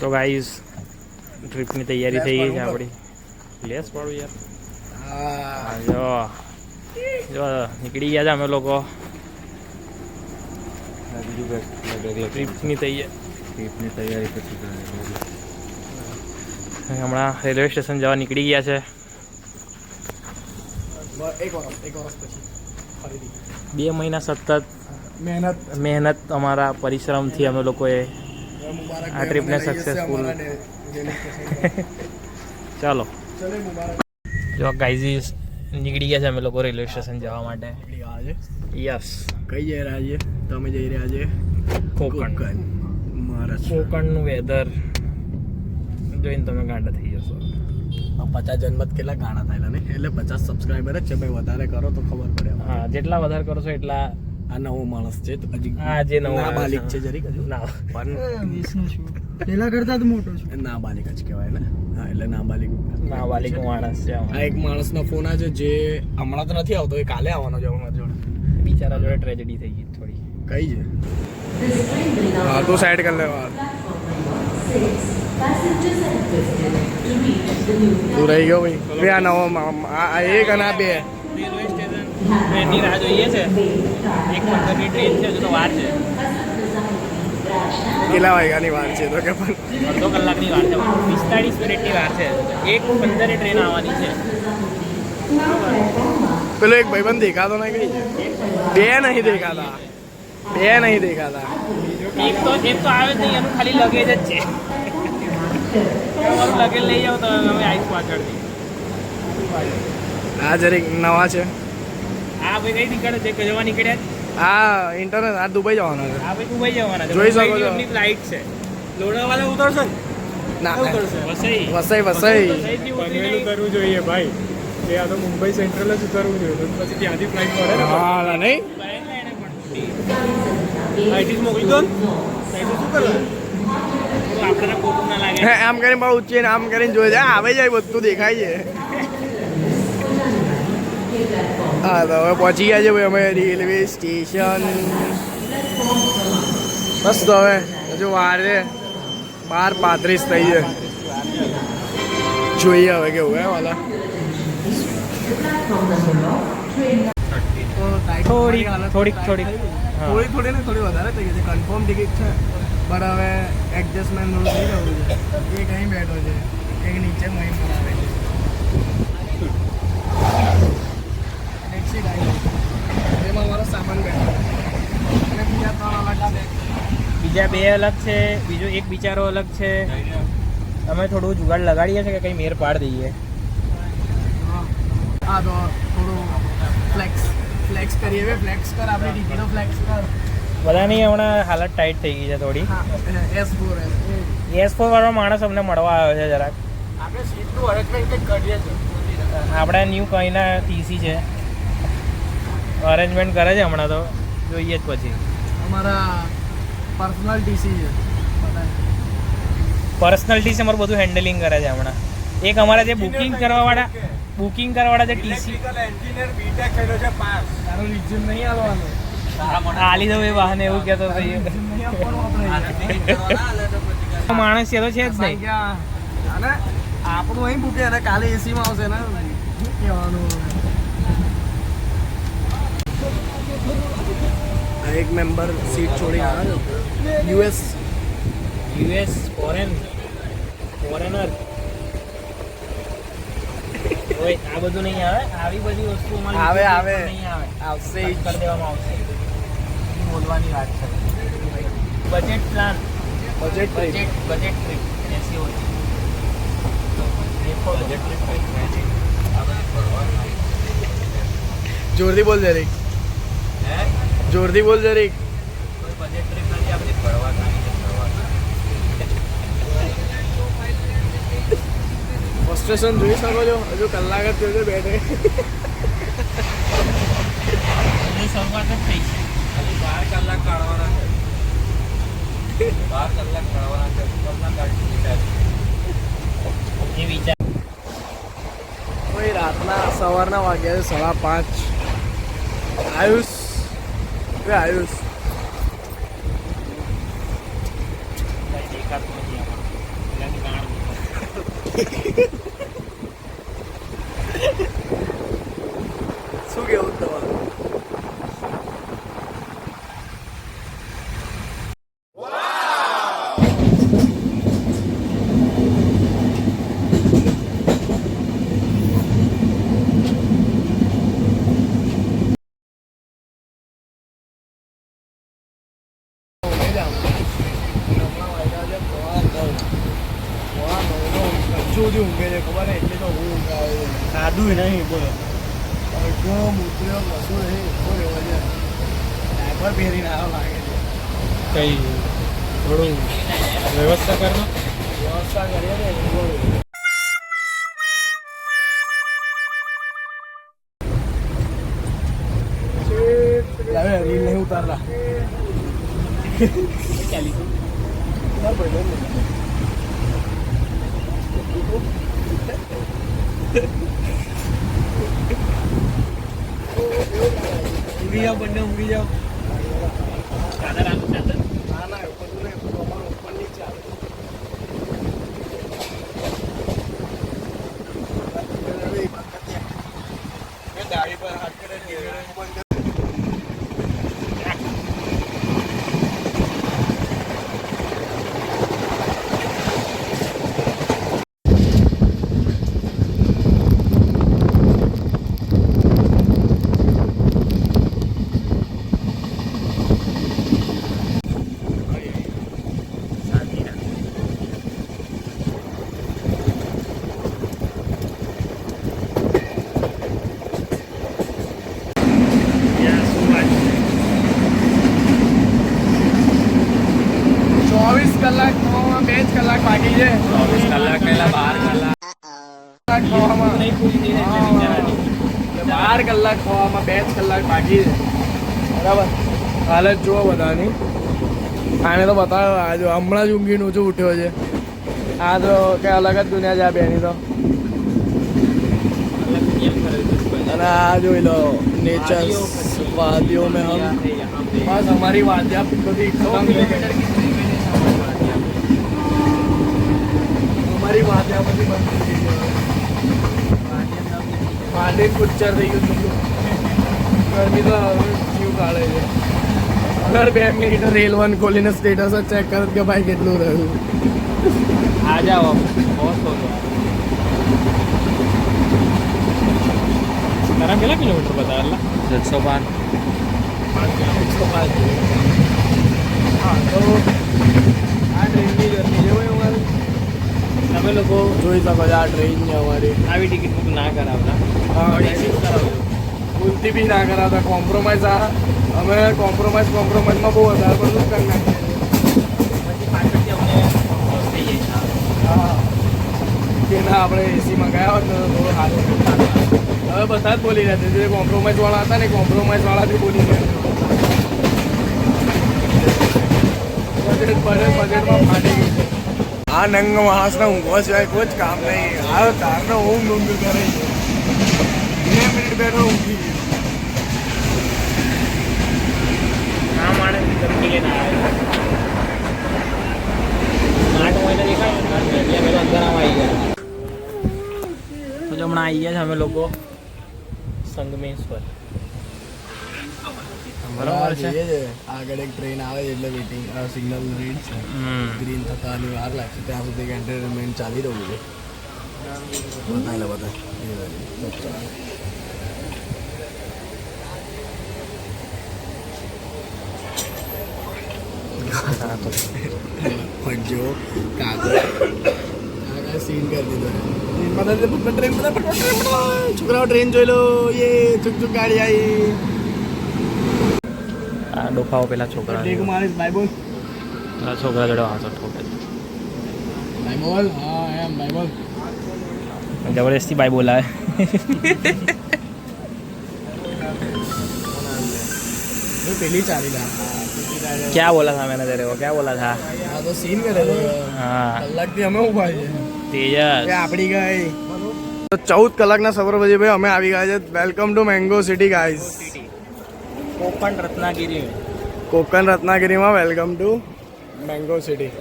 તો ગાઈસ ટ્રીપની તૈયારી થઈ ગઈ છે આપણી. લેસ પાડું યાર. હા જો જો નીકળી ગયા છે અમે લોકો ટ્રીપની તૈયારી પછી હમણાં રેલવે સ્ટેશન જવા નીકળી ગયા છે. 2 મહિના સતત મહેનત અમારા પરિશ્રમથી અમે લોકોએ આ ટ્રીપને સક્સેસફુલ. ચાલો જો ગાઈઝ નીકળી ગયા છે અમે લોકો રેલવે સ્ટેશન જવા માટે. યસ. કઈ જઈ રહ્યા છીએ? તમે જઈ રહ્યા છે કોકણ. મહારાષ્ટ્ર. કોકણનું વેધર જોઈને તમે ગાંડા થઈ જશો. 50 જન્મત કેટલા ગાણા થયેલા ને, એટલે 50 સબસ્ક્રાઈબર જ છે ભાઈ. વધારે કરો તો ખબર પડે. હા, જેટલા વધારે કરો છો એટલા. આ નવો માણસ છે તો હજી આ જે નવો નાબાલિગ છે જરીક હજુ. ના પેલા કરતા તો મોટો છે. નાબાલિગ જ કહેવાય ને. હા, એટલે નાબાલિગ માણસ છે. આ એક માણસનો ફોન આવે છે જે હમણાં તો નથી આવતો, એ કાલે આવવાનો છે અમારા જોડે. બિચારા જોડે ટ્રેજેડી થઈ ગઈ થોડી. કઈ છે? હા, તું સાઈડ કર લે. તું રહી ગયો ભાઈ. બે આ નવો આ એક અને આ બે. રેલવે સ્ટેશન ટ્રેનની રાહ જોઈએ છે. 1:15ની ટ્રેન છે, હજુ તો વાર છે. કેટલા વાગ્યાની વાર છે? તો કે પણ અડધો કલાકની વાર છે. 45 મિનિટની વાર છે. 1:15 ટ્રેન આવવાની છે. પેલો એક ભાઈબંધ દેખાતો નહીં. કઈ છે? બે નહીં દેખાતા. એક તો આવે જ નહીં, એનું ખાલી લગેજ જ છે. તમારું લગેજ લઈ જાઓ તો અમે આવીશ પાછળથી. આ જરીક નવા છે. આ ભાઈ કઈ નીકળે છે? જવા નીકળ્યા. આ ઇન્ટરનેટ આ દુબઈ જવાનો છે. આ ભાઈ દુબઈ જવાના છે. જોઈ શકો છો. એમની ફ્લાઇટ છે. લોણાવાલા ઉતરશે ને? ના, વસઈ પનવેલ ઉતરવું જોઈએ ભાઈ. એ આ તો મુંબઈ સેન્ટ્રલ જ ઉતરવું જોઈએ, પછી ત્યાંથી ફ્લાઇટ પડે ને. હા નહીં આઈટી મોકલી દો ને. શું કરવાનું? આપણને ખોટું ના લાગે. આમ કરીને બહુ ઊંચી આમ કરીને જોઈ જાય આવે જાય બધું દેખાય છે. હા, તો હવે પહોંચી ગયા છે ભાઈ અમે રેલવે સ્ટેશન. બસ તો હવે હજુ વાર છે. 12:35 થઈ છે. જોઈએ હવે કેવું હે વાલા. થોડીક થોડી વધારે થઈ ગઈ છે. કન્ફર્મ ટિકિટ છે, પણ હવે એડજસ્ટમેન્ટ થોડું થઈ રહ્યું છે. એક અહીં બેઠો છે, એક નીચે મહીમ બનાવે છે. ટેક્સી ગાડી એમાં મારો સામાન બેઠો અને બીજા 3 અલગ છે. બીજા 2 અલગ છે, બીજો એક બિચારો અલગ છે. અમે થોડું જુગાડ લગાડીએ છીએ કે કંઈ મેર પાડ દઈએ. હા, તો થોડું ફ્લેક્સ કરીએ. હવે ફ્લેક્સ કર, આપણી ટિકિટો ફ્લેક્સ કર. બધાની હમણાં હાલત ટાઈટ થઈ ગઈ છે થોડી. S4 વાળો માણસ અમને મળવા આવ્યો છે જરાક. આપણે સીટનું અરેન્જમેન્ટ કંઈક કરીએ છીએ. આપણે ન્યૂ કઈના ટીસી છે, અરેન્જમેન્ટ કરે છે હમણાં. તો જોઈએ જ પછી. અમારા પર્સનલ ટીસી છે. પર્સનલ ટીસી અમારું બધું હેન્ડલિંગ કરે છે હમણાં. એક અમારા જે બુકિંગ કરવાવાળા જે ટીસી એન્જિનિયર બીટેક કર્યો છે પાસ. તારો રિઝ્યુમ નહીં આવવાનું. આલી દો એ વાહન એવું કહેતો હતો. માણસ છે તો છે જ નહીં. અને આપણું અહીં બુકે અને કાલે એસીમાં આવશે ને કહેવાનું. એક મેમ્બર સીટ છોડી આવ્યો. US foreigner. આ બધું નહીં આવે. આવી બધી વસ્તુ આવે નહીં આવે. આવશે કરી દેવામાં આવશે. બોલવાની વાત છે. બજેટ પ્લાન, બજેટ ટ્રીપ એસી હોય. જોરથી બોલ જરીક. જોરથી બોલ જરીક. બજેટ ટ્રીપ નથી આપણી ફરવા. ફ્રસ્ટ્રેશન જોઈ શકો છો. હજુ કલાક જ થયો છે બેઠે. શરૂઆત જ થઈ છે. 12 કલાક કાઢવાના છે. 12 કલાક કાઢવાના છે. એ વિચાર. ભાઈ રાતના સવારના વાગ્યા છે 5:30. આયુષ દેખાતું નથી. શું કેવું તમારું? સુધી ઊંઘે છે ખબર ને એટલે તો હું ઊંઘ આવે છે. સાદું નહીં બોલો એકદમ ઉતર્યો કશું નહીં ઉભો રહેવો છે. ડાયપર પહેરીને આવ્યો લાગે છે. કઈ થોડું વ્યવસ્થા કરો વ્યવસ્થા કરીએ ને ઉભો રહ્યો. હવે રીલ નહીં ઉતારલા ઊંઘી જાઓ બંને ઊંઘી જાઓ. ના ના ઉપર નહીં અમારું ઉપર નીચે આવે. દાઢી પર હાથ કરે બંધ. કલાક ખાવામાં 2 જ કલાક બાકી છે. 24 કલાક પહેલા 12 કલાક ખાવામાં 12 કલાક ખાવામાં 2 જ કલાક બાકી છે. બરાબર હાલત જુઓ બધાની. આને તો બતાવ્યો આ જો હમણાં જ ઊંઘીને ઊંચું ઉઠ્યો છે. આ તો કઈ અલગ જ દુનિયા છે આ બેની તો. અને આ જોઈ લો નેચર વાદીઓ મેં હમ બસ हमारी वादियाँ बધી खत्म हो गई. हमारी वादियाँ बધી બંધ થઈ ગઈ. માંડી કુચ્ચર થઈ ગયું બધું. ગરમી તો જીવ કાઢે છે. અગર 2 મિનિટ રેલ 1 ખોલીને સ્ટેટસ જ ચેક કરત કે ભાઈ કેટલું રહ્યું. આ જાઓ बहुत हो गया તારા કેટલા કિલોમીટર બતાવેલા 705 હા તો આ ટ્રેનની જર્ની છે ભાઈ અમારી. તમે લોકો જોઈ શકો છો આ ટ્રેન છે અમારી. આવી ટિકિટ બુક ના કરાવતા હા એસી કરાવજો ભૂલથી બી ના કરાવતા. કોમ્પ્રોમાઇઝ અમે કોમ્પ્રોમાઇઝમાં બહુ વધારે પડતું કરી નાખીએ. પછી પાછળથી અમને લોસ થઈ જાય હા કે ના આપણે એસીમાં ગયા હોત ને તો થોડું સારું. હવે બધા જ બોલી રહ્યા છે જે કોમ્પ્રોમાઇઝવાળા હતા ને કોમ્પ્રોમાઇઝવાળાથી બોલી રહ્યા છે. બજેટમાં ફાટી ગયું છે. આ નંગ માણસને ઊંઘવા સિવાય કોઈ જ કામ નહીં. આ તારને ઊંઘ કરે છે. 2 મિનિટ બેઠો ઊંઘી ગયો. આ માણસ ધમકી લઈને આવ્યો 8 મહિના દેખાય એટલે પેલો અંદર આવી ગયા. તો જો હમણાં આવી ગયા છે અમે લોકો સંગમેશ્વર. બરાબર છે. આગળ એક ટ્રેન આવે છે એટલે વેટિંગ સિગ્નલ રેડ છે. ગ્રીન થતાની વાર લાગશે ત્યાં સુધી એન્ટરટેનમેન્ટ ચાલી રહ્યું છે. બધા જો કાગળ સીન કરી દીધો. છોકરાઓ ટ્રેન જોઈ લો. એ ચુક ચુક ગાડી આવી. આ ડોફાઓ પેલા છોકરા મારીશ ભાઈ બોલ. પેલા છોકરા જોડે વાંચો ઠોકે ભાઈ બોલ. હા એમ ભાઈ બોલ. જબરદસ્તી ભાઈ બોલાવે. પેલી ચાલી લા क्या बोला था मैंने तेरे को क्या बोला था આ તો સીન કરે છે. हाँ કલાકથી અમે ઉભા છે. तेजस એ આપણી ગઈ. તો 14 કલાકના સફર પછી ભાઈ અમે આવી ગયા છે. Welcome to mango city guys. Konkan Ratnagiri Konkan રત્નાગીરીમાં વેલકમ ટુ મેંગો સિટી.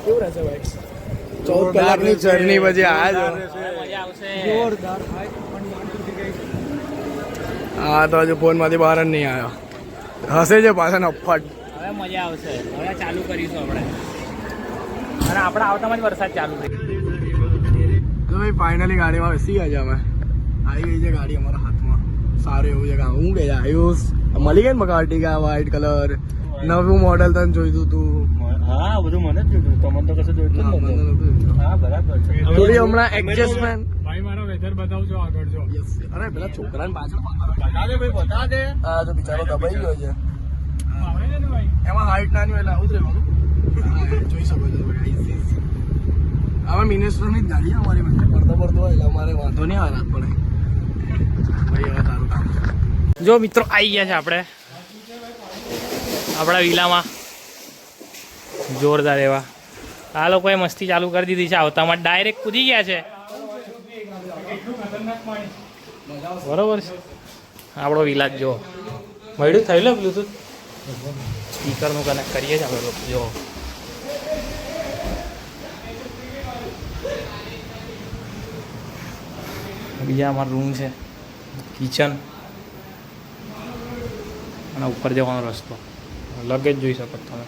કેવું રહેશે ભાઈ? 14 કલાકની જર્ની પછી આવ્યા છો. મજા આવશે. જોરદાર. હા તો હજુ ફોનમાંથી બહાર જ નહીં આવ્યો. હસે છે પાછા નફટ. હવે મજા આવશે. હવે ચાલુ કરીશું આપણે. અને આપણે આવતામાં જ વરસાદ ચાલુ થઈ ગયો. તો ભાઈ ફાઇનલી ગાડીમાં બેસી ગયા છે અમે. આવી ગઈ છે ગાડી અમારા હાથમાં. સારું એવું છે કામ. હું કે આયુષ મળી ગઈ ને બગાટીકા વ્હાઈટ કલર નવું મોડેલ તને જોઈતું તું. હા બધું મને જ જોયું. તમને તો કશું જોયું હા, મને નહોતું જોઈતું. હા બરાબર છે. થોડી હમણાં એડજસ્ટમેન્ટ. ભાઈ મારો વેધર બતાવજો આગળ જો. અરે પેલા છોકરાને પાછળ બતા દે ભાઈ બતા દે. હા તો બિચારો દબાઈ ગયો છે. આવડે છે ને ભાઈ. એમાં હાઈટ નાની હોય એટલે આવું જ રહેવાનું. હા, જોઈ શકો છો ભાઈ. આમાં મિનિસ્ટરની જ ગાડી છે અમારી પાસે. પડતો પડતો હોય એટલે અમારે વાંધો નહીં આવે રાત પડે. ભાઈ હવે તારું કામ છે. જો મિત્રો આવી ગયા છે આપણે આપણા વિલામાં. જોરદાર એવા આ લોકોએ મસ્તી ચાલુ કરી દીધી છે. આવતામાં ડાયરેક્ટ કૂદી ગયા છે. બરોબર છે. આપણો વિલા જો મળ્યું થયેલું બ્લુટૂથ સ્પીકરનું કનેક્ટ કરીએ છીએ આપણે લોકો. જો બીજા અમારો રૂમ છે, કિચન અને ઉપર જવાનો રસ્તો. લગેજ જોઈ શકો તમે.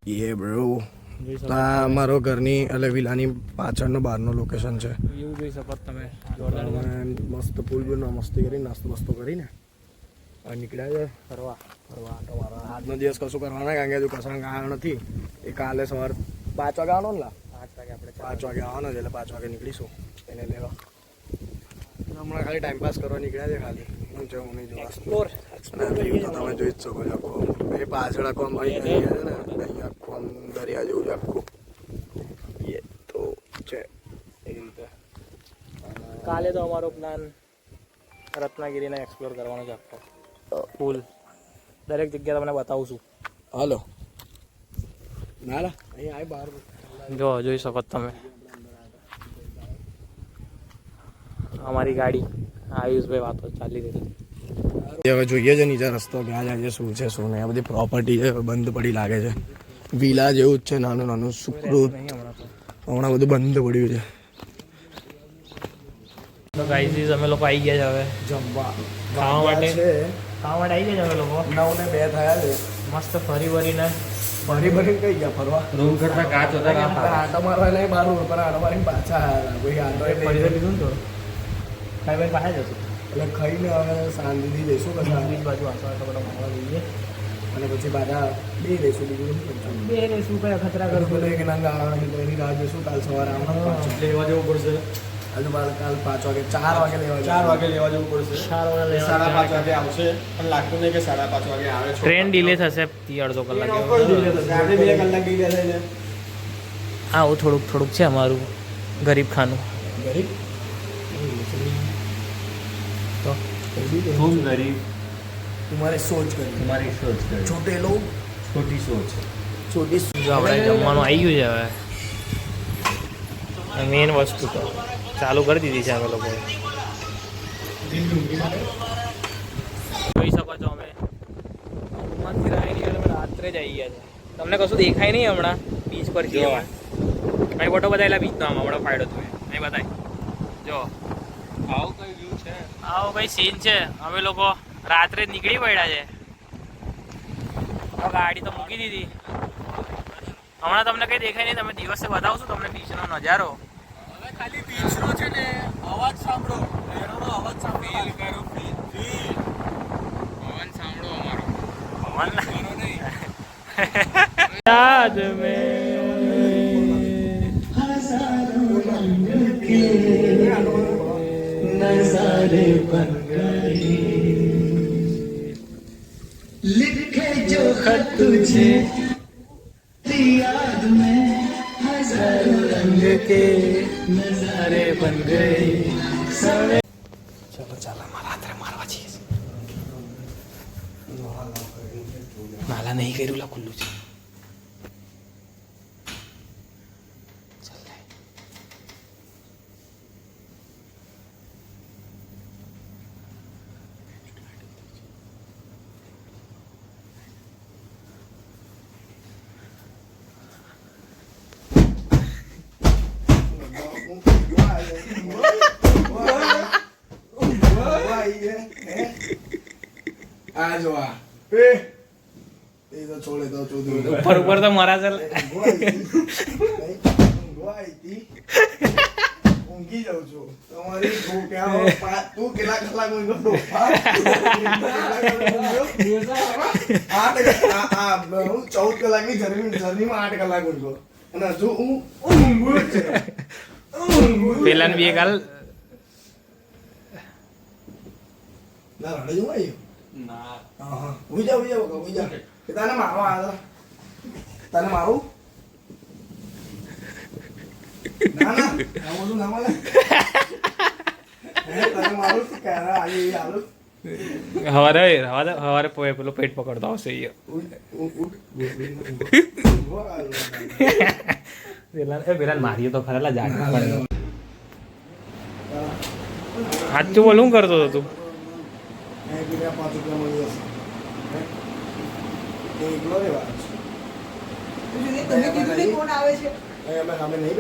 યે બ્રો. આ અમારો ઘરની એટલે વિલાની પાછળનો બહારનો લોકેશન છે. એવું જોઈ શકો તમે. મસ્ત પુલ બુલમાં મસ્તી કરીને નાસ્તો બસ્તો કરીને નીકળ્યા છે ફરવા આટો મારવા. આજનો દિવસ કશું કરવાના કારણ કે હજુ કશું ગાયો નથી. એ કાલે સવાર 5 વાગે આવવાનો ને લા 5 વાગે આવવાનો છે એટલે 5 વાગે નીકળીશું એને લેવા. હમણાં ખાલી ટાઈમ પાસ કરવા નીકળ્યા છે ખાલી. હું છે હું નહીં જોવા એક્સપ્લોર તમે જોઈ જ શકો છો આખો. એ પાછળ આખો ભાઈ છે ને અહીં આખો દરિયા જેવું છે આખું. એ તો છે એ રીતે. કાલે તો અમારો પ્લાન રત્નાગીરીને એક્સપ્લોર કરવાનો છે આખો પુલ. દરેક જગ્યા તમને બતાવું છું. હાલો ના ના અહીં આય બહાર જો જોઈ શકો તમે અમારી ગાડી. આયુષભાઈ વાતો ચાલી રહી છે. હવે જોઈએ છે નીચે રસ્તો ક્યાં જાય છે, શું છે શું નહીં. આ બધી પ્રોપર્ટી છે બંધ પડી લાગે છે. વિલા જેવું જ છે નાનું નાનું સુખરૂપ. હમણાં બધું બંધ પડ્યું છે. તો ગાઈઝ અમે લોકો આવી ગયા છે હવે જમવા ખાવા માટે. છે ખાવા માટે આવી ગયા છે અમે લોકો. 9 ને 2 થયા છે. મસ્ત ફરી વળીને ભરી કઈ ગયા ફરવા. રૂમ કરતા કાચ હતા. આટો મારવા નહીં મારું પણ આટો મારીને પાછા આવ્યા. કોઈ આટો ફરી લીધું ને તો ખાઈ ભાઈ પાસે જશું. એટલે ખાઈને હવે શાંતિથી જઈશું કશા બીજી બાજુ આસો બધા મારવા જઈએ અને પછી પાછા બે રહીશું. બીજું બે શું કઈ ખતરા કરશું કરશું. એક નંગ આવવાની એની રાહ જોઈશું. કાલ સવારે આવવાનું લેવા જવું પડશે. હજુ બાર કાલ 5 વાગે 4 વાગે લેવા 4 વાગે લેવા જવું પડશે. 4 વાગે 5:30 વાગે આવશે અને લાગતું નહીં કે 5:30 વાગે આવે છે. ટ્રેન ડિલે થશે 30-અડધો કલાક. આપણે 2 કલાક ડીલે થઈને આવું થોડુંક છે અમારું ગરીબ ખાનું. ગરીબ તો तुम गरीब तुम्हारे सोच कर तुम्हारी सोच कर छोटे लोग छोटी सोच छोटी જો આપણે જમવાનું આવી ગયું છે હવે. મેઇન વસ્તુ તો ચાલુ કરી દીધી છે અમે લોકોએ. જોઈ શકો છો અમે રાત્રે જ આવી ગયા છે. તમને કશું દેખાય નહીં હમણાં બીચ પર છીએ અમે. ભાઈ ફોટો બતાવેલા બીચનો આમ હમણાં ફાયદો તમે નહીં બતાય. જો આવું કઈ વ્યૂ છે. આવો ભાઈ સીન છે. અમે લોકો રાત્રે જ નીકળી પડ્યા છે. ગાડી તો મૂકી દીધી. હમણાં તમને કંઈ દેખાય નહીં. તમે દિવસે બતાવશું તમને બીચનો નજારો. હવે ખાલી બીચનો છે ને અવાજ સાંભળો. લહેરોનો અવાજ સાંભળો. પવન સાંભળો અમારો. પવન યાદ મેં नज़ारे बन गई लिखे जो खत तुझे याद में हजारों रंग के नज़ारे बन गए. ચલો ચાલો રાત્રે મારવા છીએ. નાલા નહીં કર્યું લા ખુલ્લું છે ચાલ લાય. આ જો આ એ તો છોડે તો ચોધું ઉપર ઉપર તો મારા ચાલ ઊંઘી જાઉં છું તમારી તું કેટલા કલાક ઊંઘ્યો તો 14 કલાકની જર્નીમાં 8 કલાક ઊંઘ્યો અને હજુ હું ઊંઘું જ છે પેલા ને બે કાલ ના રડે જવું આવ્યું હા ઉઈ જા કે તને મારવા આવ્યો તને મારું ના આવું શું ના મળે તને મારું શું કહેવા આવી આલું હવારે પેલો પેટ પકડતો આવશે પેલા મારીએ તો ખરેલા જાગ સાચું બોલ શું કરતો હતો તું 5 રૂપિયા મળી જશે એકલો રહેવા અમે નહીં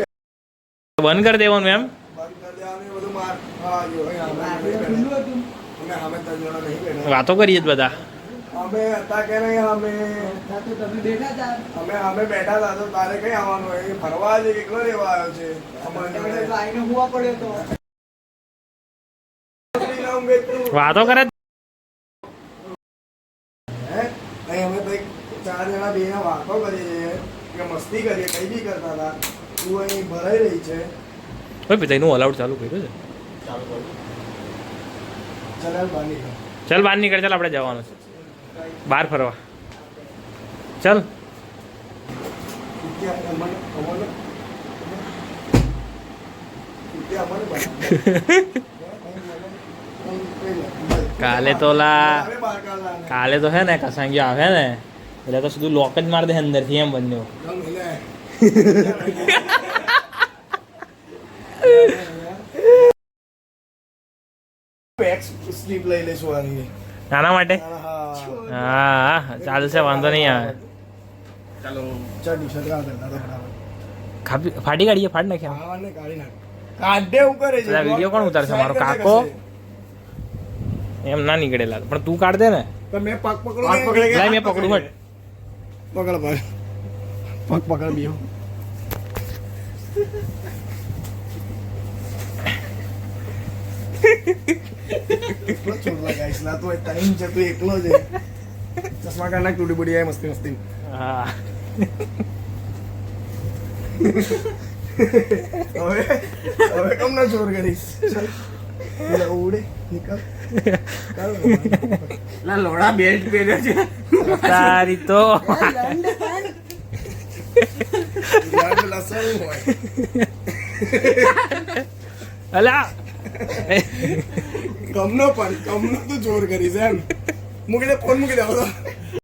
બંધ કરી દેવાનું એમ બંધ કરી દેવાનું એ બધું માર હા જો અમે અમે 3 જણા નહીં બેઠા વાતો કરીએ જ બધા અમે હતા કે નહીં અમે અમે બેઠા હતા તો તારે કઈ આવવાનું હોય એ ફરવા જ એકલો રહેવા આવ્યો છે વાતો કરે અહીં અમે ભાઈ 4 જણા બેને વાતો કરીએ છીએ કે મસ્તી કરીએ કઈ બી કરતા હતા તું અહીં ભરાઈ રહી છે પિતા એનું અલાઉડ ચાલુ કર્યું છે ચલ બાની ચાલ બહાર નીકળ ચાલ આપણે જવાનું છે બહાર ફરવા ચાલ કાલે તો હે ને કસાંગી આવે ને એટલે તો સીધું લોક જ મારી દે અંદરથી એમ બન્યું સ્લીપ લઈ લેશું આની નાના માટે હા ચાલશે વાંધો નહીં આવે ચાલો ચાલ નિશાળ ફાટી કાઢીએ ફાટ નાખ્યા ખાવાને કાઢી નાખ કાઢે હું કરે છે વિડીયો કોણ ઉતારશે મારો કાકો એમ ના નીકળેલા પણ તું કાઢ દે ને તો મેં પગ પકડો લાય મેં પકડું હટ પકડ ભાઈ પગ પકડ બીઓ ના તો ટાઈમ છે તું એકલો છે ચશ્મા કાઢ નાખ તૂટી બુડી મસ્તી મસ્તી હા હવે કમ ના ચોર કરીશ ઉડે નીકળ ના લોડા બેલ્ટ પહેર્યો છે તારી તો અલા કમનો તું ચોર કરીશ એમ મૂકી દે ફોન મૂકી દે